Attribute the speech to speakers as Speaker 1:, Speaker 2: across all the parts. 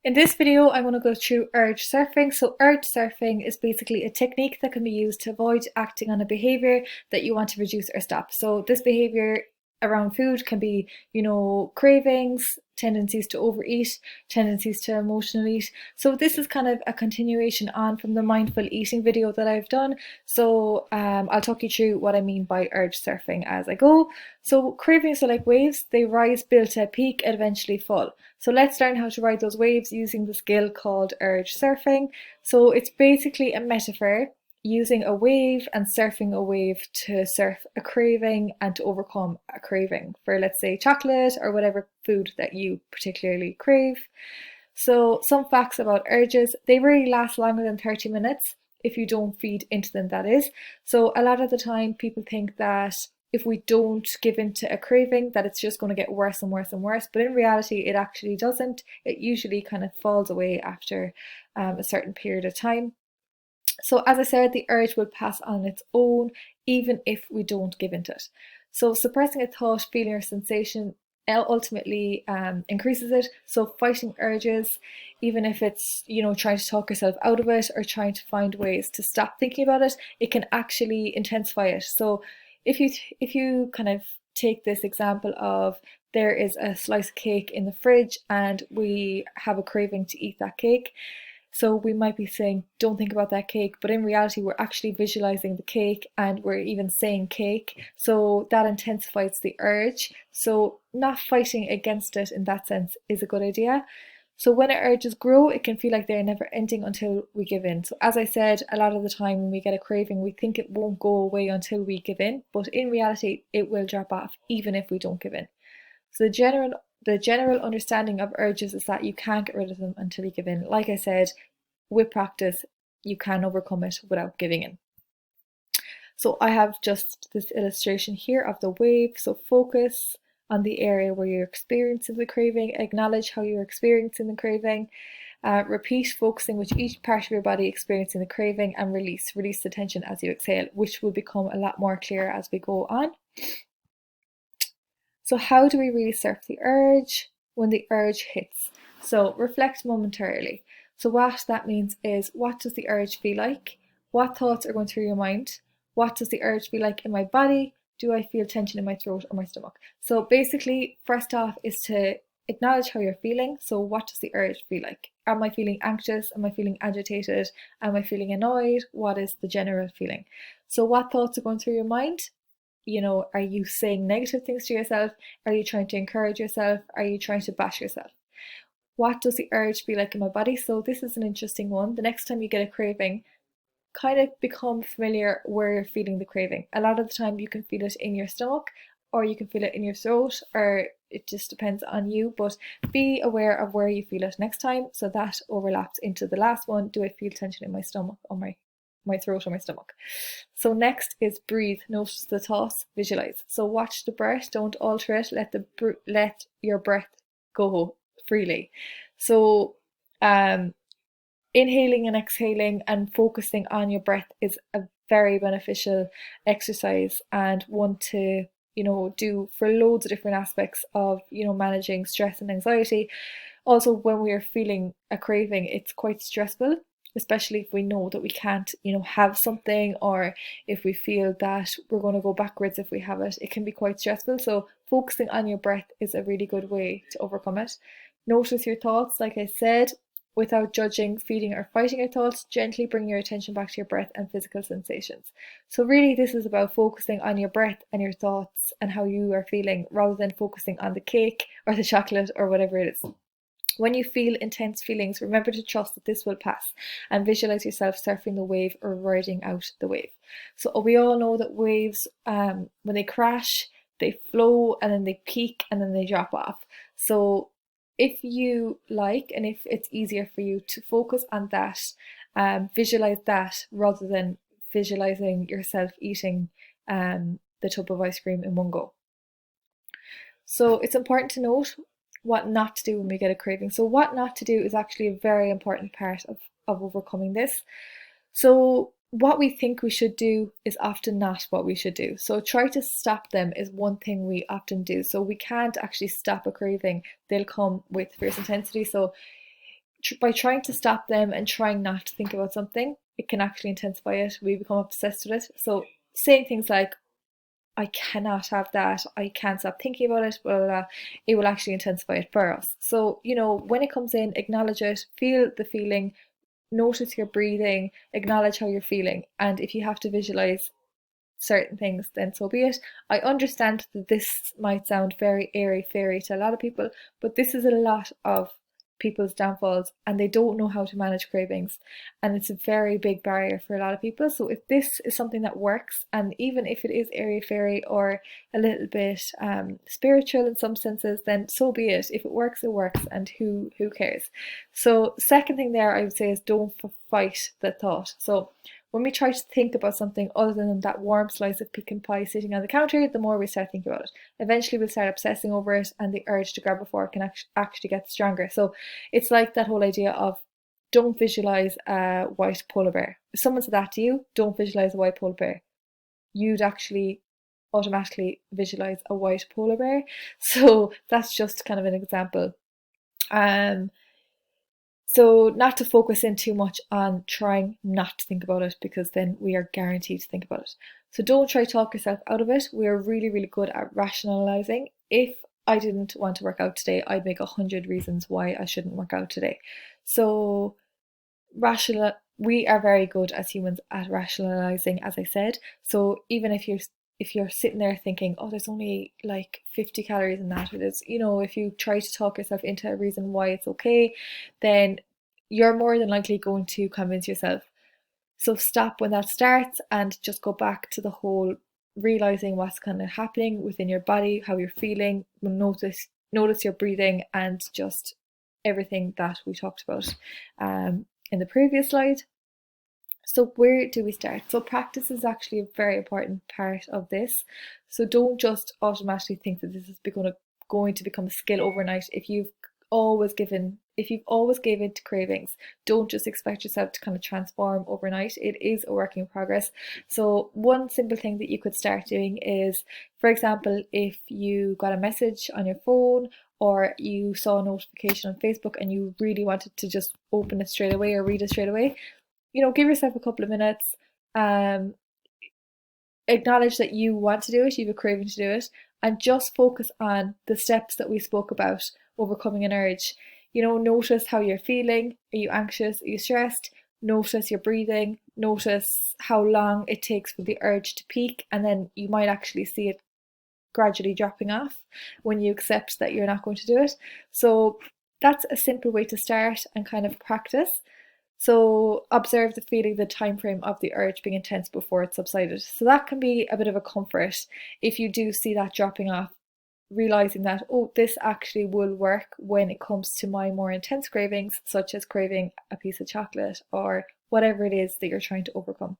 Speaker 1: In this video, I'm going to go through urge surfing. So urge surfing is basically a technique that can be used to avoid acting on a behavior that you want to reduce or stop. So this behavior around food can be, cravings, tendencies to overeat, tendencies to emotionally eat. So this is kind of a continuation on from the mindful eating video that I've done. So I'll talk you through what I mean by urge surfing as I go. So cravings are like waves. They rise, build to a peak, and eventually fall. So let's learn how to ride those waves using the skill called urge surfing. So it's basically a metaphor using a wave and surfing a wave to surf a craving and to overcome a craving for, let's say, chocolate or whatever food that you particularly crave. So some facts about urges: they really last longer than 30 minutes if you don't feed into them, that is. So a lot of the time people think that if we don't give in to a craving that it's just going to get worse and worse and worse, but in reality it actually doesn't. It usually kind of falls away after a certain period of time. So as I said, the urge will pass on its own even if we don't give into it. So suppressing a thought, feeling, or sensation ultimately increases it. So fighting urges, even if it's trying to talk yourself out of it or trying to find ways to stop thinking about it, it can actually intensify it. So if you kind of take this example of there is a slice of cake in the fridge and we have a craving to eat that cake. So we might be saying, don't think about that cake, but in reality, we're actually visualizing the cake and we're even saying cake. So that intensifies the urge. So not fighting against it in that sense is a good idea. So when our urges grow, it can feel like they're never ending until we give in. So as I said, a lot of the time when we get a craving, we think it won't go away until we give in, but in reality, it will drop off even if we don't give in. So the general understanding of urges is that you can't get rid of them until you give in. Like I said, with practice, you can overcome it without giving in. So I have just this illustration here of the wave. So focus on the area where you're experiencing the craving, acknowledge how you're experiencing the craving, repeat focusing with each part of your body experiencing the craving, and release the tension as you exhale, which will become a lot more clear as we go on. So how do we really surf the urge? When the urge hits. So reflect momentarily. So what that means is, what does the urge feel like? What thoughts are going through your mind? What does the urge feel like in my body? Do I feel tension in my throat or my stomach? So basically, first off is to acknowledge how you're feeling. So what does the urge feel like? Am I feeling anxious? Am I feeling agitated? Am I feeling annoyed? What is the general feeling? So what thoughts are going through your mind? Are you saying negative things to yourself? Are you trying to encourage yourself? Are you trying to bash yourself? What does the urge feel like in my body? So this is an interesting one. The next time you get a craving, kind of become familiar where you're feeling the craving. A lot of the time you can feel it in your stomach, or you can feel it in your throat, or it just depends on you, but be aware of where you feel it next time. So that overlaps into the last one. Do I feel tension in my stomach or my throat or my stomach? So next is breathe. Notice the thoughts, visualize. So watch the breath, don't alter it. Let your breath go freely. So inhaling and exhaling and focusing on your breath is a very beneficial exercise, and one to do for loads of different aspects of managing stress and anxiety. Also, when we are feeling a craving, it's quite stressful, especially if we know that we can't have something, or if we feel that we're going to go backwards if we have it. It can be quite stressful. So focusing on your breath is a really good way to overcome it. Notice your thoughts, like I said, without judging, feeding, or fighting your thoughts. Gently bring your attention back to your breath and physical sensations. So really this is about focusing on your breath and your thoughts and how you are feeling, rather than focusing on the cake or the chocolate or whatever it is. When you feel intense feelings, remember to trust that this will pass, and visualize yourself surfing the wave or riding out the wave. So we all know that waves, when they crash, they flow and then they peak and then they drop off. So if you like, and if it's easier for you to focus on that, visualize that rather than visualizing yourself eating the tub of ice cream in one go. So it's important to note what not to do when we get a craving. So what not to do is actually a very important part of overcoming this. So what we think we should do is often not what we should do. So try to stop them is one thing we often do. So we can't actually stop a craving. They'll come with fierce intensity. So by trying to stop them and trying not to think about something, it can actually intensify it. We become obsessed with it. So saying things like, I cannot have that, I can't stop thinking about it, blah, blah, blah, it will actually intensify it for us. So, when it comes in, acknowledge it, feel the feeling, notice your breathing, acknowledge how you're feeling. And if you have to visualize certain things, then so be it. I understand that this might sound very airy fairy to a lot of people, but this is a lot of people's downfalls, and they don't know how to manage cravings, and it's a very big barrier for a lot of people. So if this is something that works, and even if it is airy fairy or a little bit spiritual in some senses, then so be it. If it works, it works, and who cares? So second thing there, I would say, is don't fight the thought. So when we try to think about something other than that warm slice of pecan pie sitting on the counter, the more we start thinking about it. Eventually we'll start obsessing over it, and the urge to grab a fork can actually get stronger. So it's like that whole idea of, don't visualize a white polar bear. If someone said that to you, don't visualize a white polar bear, you'd actually automatically visualize a white polar bear. So that's just kind of an example. So not to focus in too much on trying not to think about it, because then we are guaranteed to think about it. So don't try to talk yourself out of it. We are really, really good at rationalizing. If I didn't want to work out today, I'd make 100 reasons why I shouldn't work out today. So we are very good as humans at rationalizing, as I said. So even if you're sitting there thinking, oh, there's only like 50 calories in that, or there's, if you try to talk yourself into a reason why it's okay, then you're more than likely going to convince yourself. So stop when that starts and just go back to the whole realizing what's kind of happening within your body, how you're feeling, notice your breathing, and just everything that we talked about in the previous slide. So where do we start? So practice is actually a very important part of this. So don't just automatically think that this is going to become a skill overnight. If you've always given to cravings, don't just expect yourself to kind of transform overnight. It is a work in progress. So one simple thing that you could start doing is, for example, if you got a message on your phone or you saw a notification on Facebook and you really wanted to just open it straight away or read it straight away, give yourself a couple of minutes, acknowledge that you want to do it, you have a craving to do it, and just focus on the steps that we spoke about, overcoming an urge. Notice how you're feeling. Are you anxious? Are you stressed? Notice your breathing. Notice how long it takes for the urge to peak, and then you might actually see it gradually dropping off when you accept that you're not going to do it. So that's a simple way to start and kind of practice. So observe the feeling, the time frame of the urge being intense before it subsided. So that can be a bit of a comfort if you do see that dropping off, realizing that, oh, this actually will work when it comes to my more intense cravings, such as craving a piece of chocolate or whatever it is that you're trying to overcome.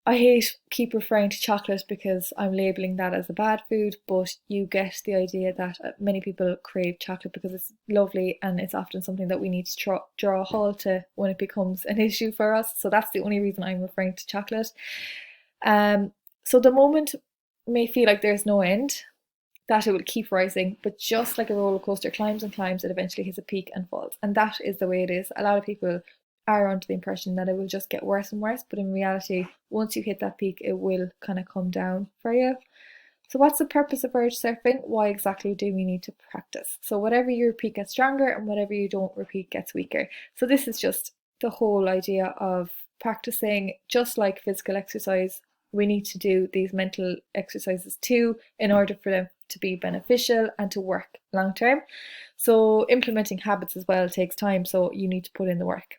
Speaker 1: I keep referring to chocolate because I'm labeling that as a bad food, but you get the idea that many people crave chocolate because it's lovely, and it's often something that we need to draw a halt to when it becomes an issue for us. So that's the only reason I'm referring to chocolate. So the moment may feel like there's no end, that it will keep rising, but just like a roller coaster climbs and climbs, it eventually hits a peak and falls. And that is the way it is. A lot of people are under the impression that it will just get worse and worse, but in reality, once you hit that peak, it will kind of come down for you. So what's the purpose of urge surfing? Why exactly do we need to practice? So whatever you repeat gets stronger, and whatever you don't repeat gets weaker. So this is just the whole idea of practicing. Just like physical exercise, we need to do these mental exercises too in order for them to be beneficial and to work long term. So implementing habits as well takes time, so you need to put in the work.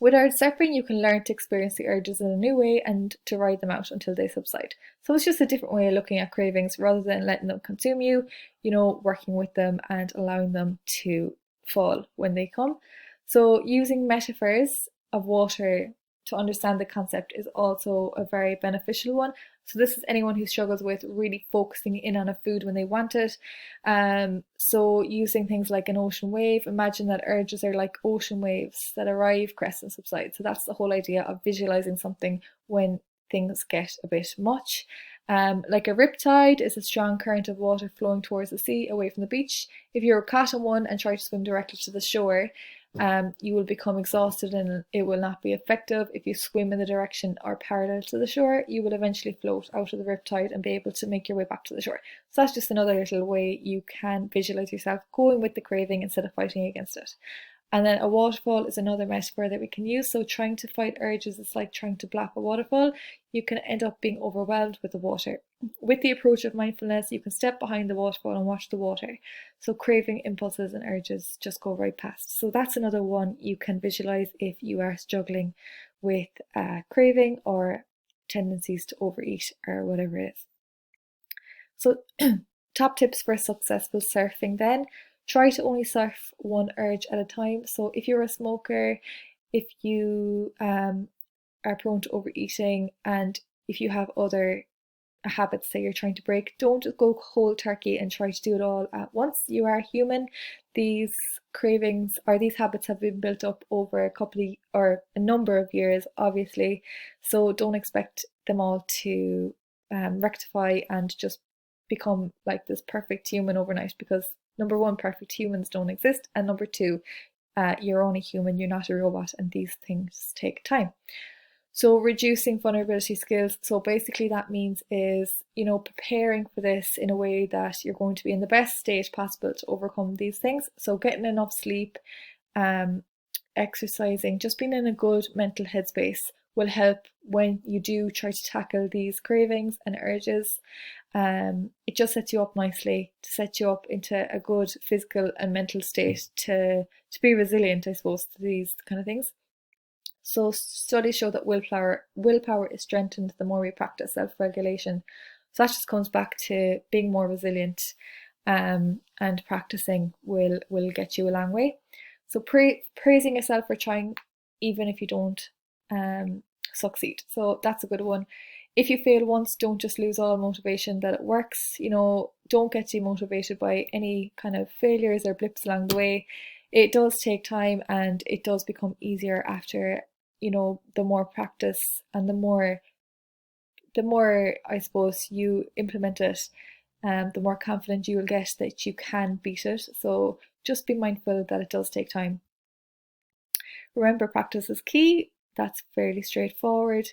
Speaker 1: With urge surfing, you can learn to experience the urges in a new way and to ride them out until they subside. So it's just a different way of looking at cravings rather than letting them consume you, working with them and allowing them to fall when they come. So using metaphors of water to understand the concept is also a very beneficial one. So this is anyone who struggles with really focusing in on a food when they want it. So using things like an ocean wave, imagine that urges are like ocean waves that arrive, crest and subside. So that's the whole idea of visualizing something when things get a bit much. Like a riptide is a strong current of water flowing towards the sea away from the beach. If you're caught in one and try to swim directly to the shore, you will become exhausted and it will not be effective. If you swim in the direction or parallel to the shore, you will eventually float out of the riptide and be able to make your way back to the shore. So that's just another little way you can visualize yourself going with the craving instead of fighting against it. And then a waterfall is another metaphor that we can use. So trying to fight urges is like trying to block a waterfall. You can end up being overwhelmed with the water. With the approach of mindfulness, you can step behind the waterfall and watch the water. So craving, impulses, and urges just go right past. So that's another one you can visualize if you are struggling with craving or tendencies to overeat or whatever it is. So top tips for successful surfing then. Try to only surf one urge at a time. So if you're a smoker, if you are prone to overeating, and if you have other habits that you're trying to break, don't go cold turkey and try to do it all at once. You are human. These cravings or these habits have been built up over a number of years, obviously. So don't expect them all to rectify and just become like this perfect human overnight, because number one, perfect humans don't exist, and number two, you're only human, you're not a robot, and these things take time. So reducing vulnerability skills. So basically that means is, preparing for this in a way that you're going to be in the best state possible to overcome these things. So getting enough sleep, exercising, just being in a good mental headspace will help when you do try to tackle these cravings and urges. It just sets you up nicely to set you up into a good physical and mental state to be resilient, I suppose, to these kind of things. So studies show that willpower is strengthened the more we practice self-regulation. So that just comes back to being more resilient, and practicing will get you a long way. So praising yourself for trying, even if you don't succeed. So that's a good one. If you fail once, don't just lose all motivation that it works. Don't get demotivated by any kind of failures or blips along the way. It does take time, and it does become easier after, the more practice and the more I suppose you implement it, the more confident you will get that you can beat it. So just be mindful that it does take time. Remember, practice is key. That's fairly straightforward.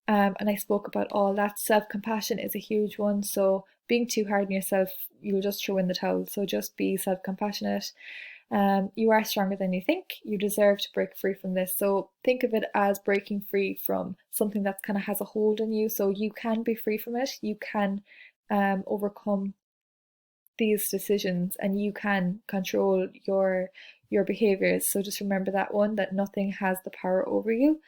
Speaker 1: And I spoke about all that. Self-compassion is a huge one. So being too hard on yourself, you'll just throw in the towel. So just be self-compassionate. You are stronger than you think. You deserve to break free from this. So think of it as breaking free from something that kind of has a hold on you. So you can be free from it. You can overcome these decisions, and you can control your behaviors. So just remember that one, that nothing has the power over you.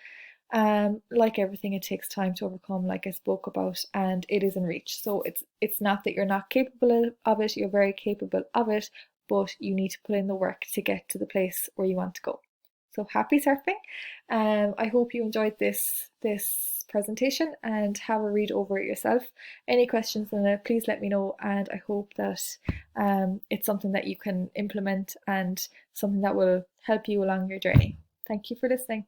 Speaker 1: Like everything, it takes time to overcome, like I spoke about, and it is in reach. So it's not that you're not capable of it, you're very capable of it, but you need to put in the work to get to the place where you want to go. So happy surfing. I hope you enjoyed this presentation and have a read over it yourself. Any questions on it, please let me know, and I hope that it's something that you can implement and something that will help you along your journey. Thank you for listening.